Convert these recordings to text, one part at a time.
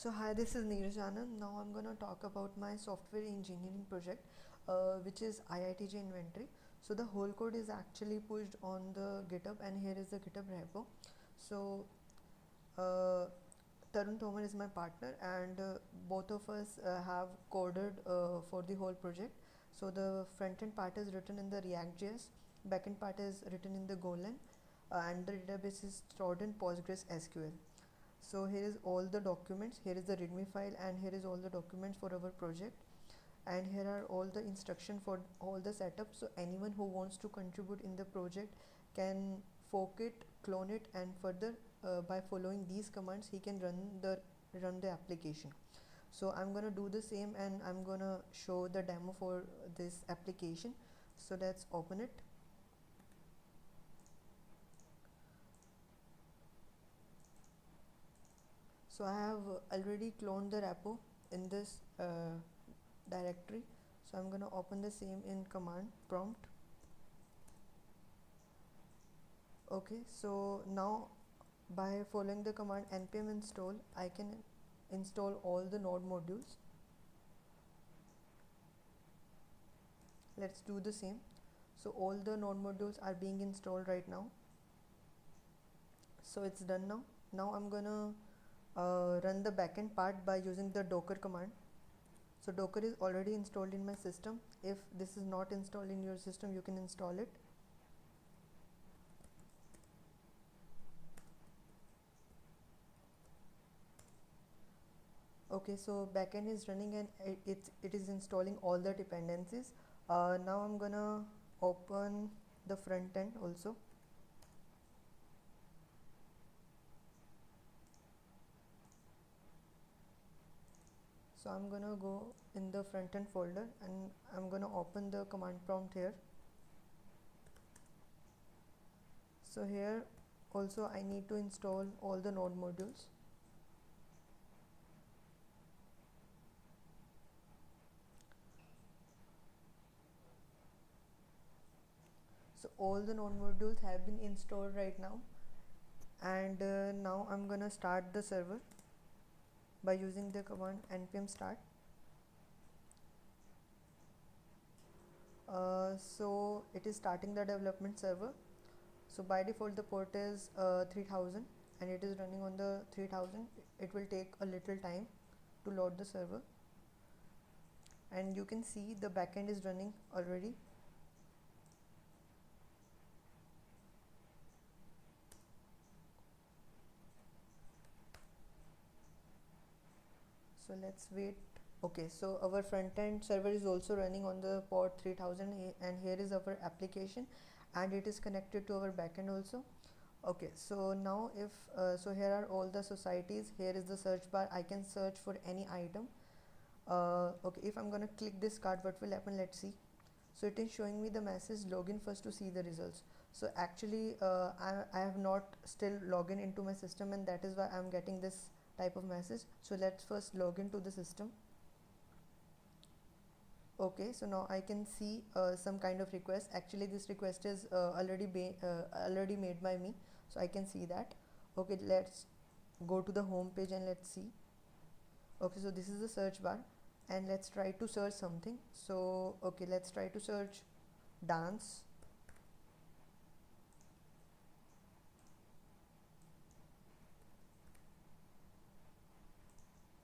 So hi, this is Neeraj Anand. Now I'm gonna talk about my software engineering project, which is IITJ Inventory. So the whole code is actually pushed on the GitHub, and here is the GitHub repo. So uh, Tarun Tomar is my partner, and both of us have coded for the whole project. So the front end part is written in the React.js, back end part is written in the Golang, and the database is stored in Postgres SQL. So here is all the documents, here is the readme file, and here is all the documents for our project, and here are all the instruction for all the setup. So anyone who wants to contribute in the project can fork it, clone it, and further by following these commands he can run the application. So I'm gonna do the same, and I'm gonna show the demo for this application. So let's open it. So I have already cloned the repo in this directory. So I'm going to open the same in command prompt. Okay, so now by following the command npm install, I can install all the node modules. Let's do the same. So all the node modules are being installed right now. So it's done now. Now I'm gonna run the backend part by using the docker command. So docker is already installed in my system. If this is not installed in your system, you can install it. Okay, so backend is running, and it is installing all the dependencies. Now I'm gonna open the front end also. So I'm gonna go in the front end folder, and I'm gonna open the command prompt here. So here also I need to install all the node modules. So all the node modules have been installed right now, and now I'm gonna start the server by using the command npm start. So it is starting the development server. So by default the port is 3000, and it is running on the 3000. It will take a little time to load the server, and you can see the backend is running already. So let's wait. Okay, so our front end server is also running on the port 3000, and here is our application, and it is connected to our backend also. Okay, so now if so here are all the societies. Here is the search bar. I can search for any item. Okay, if I'm gonna click this card, what will happen? Let's see. So it is showing me the message login first to see the results. So actually I have not still login into my system, and that is why I'm getting this type of message. So let's first log into the system. Okay, so now I can see some kind of request. Actually this request is already made by me, so I can see that. Okay, let's go to the home page and let's see. Okay, so this is the search bar, and let's try to search something. So okay, let's try to search dance.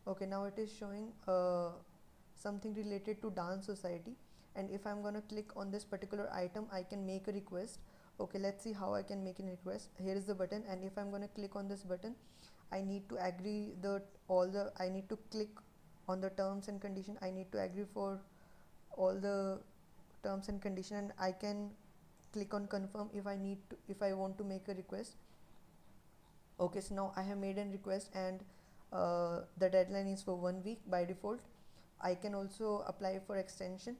Okay, now it is showing something related to dance society, and if I'm gonna click on this particular item, I can make a request. Okay, let's see how I can make a request. Here is the button, and if I'm gonna click on this button, I need to agree I need to click on the terms and condition. I need to agree for all the terms and condition, and I can click on confirm if I want to make a request. Okay, so now I have made a request, and the deadline is for 1 week by default. I can also apply for extension.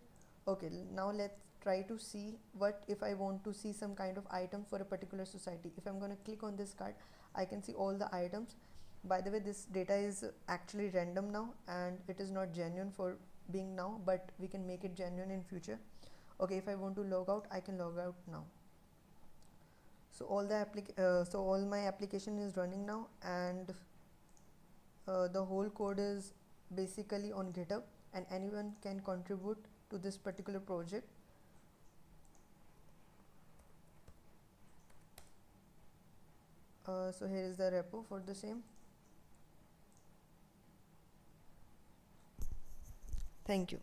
Okay, now let's try to see what if I want to see some kind of item for a particular society. If I'm going to click on this card, I can see all the items. By the way, this data is actually random now, and it is not genuine for being now, but we can make it genuine in future. Okay, if I want to log out, I can log out now. So all my application is running now, and the whole code is basically on GitHub, and anyone can contribute to this particular project. So here is the repo for the same. Thank you.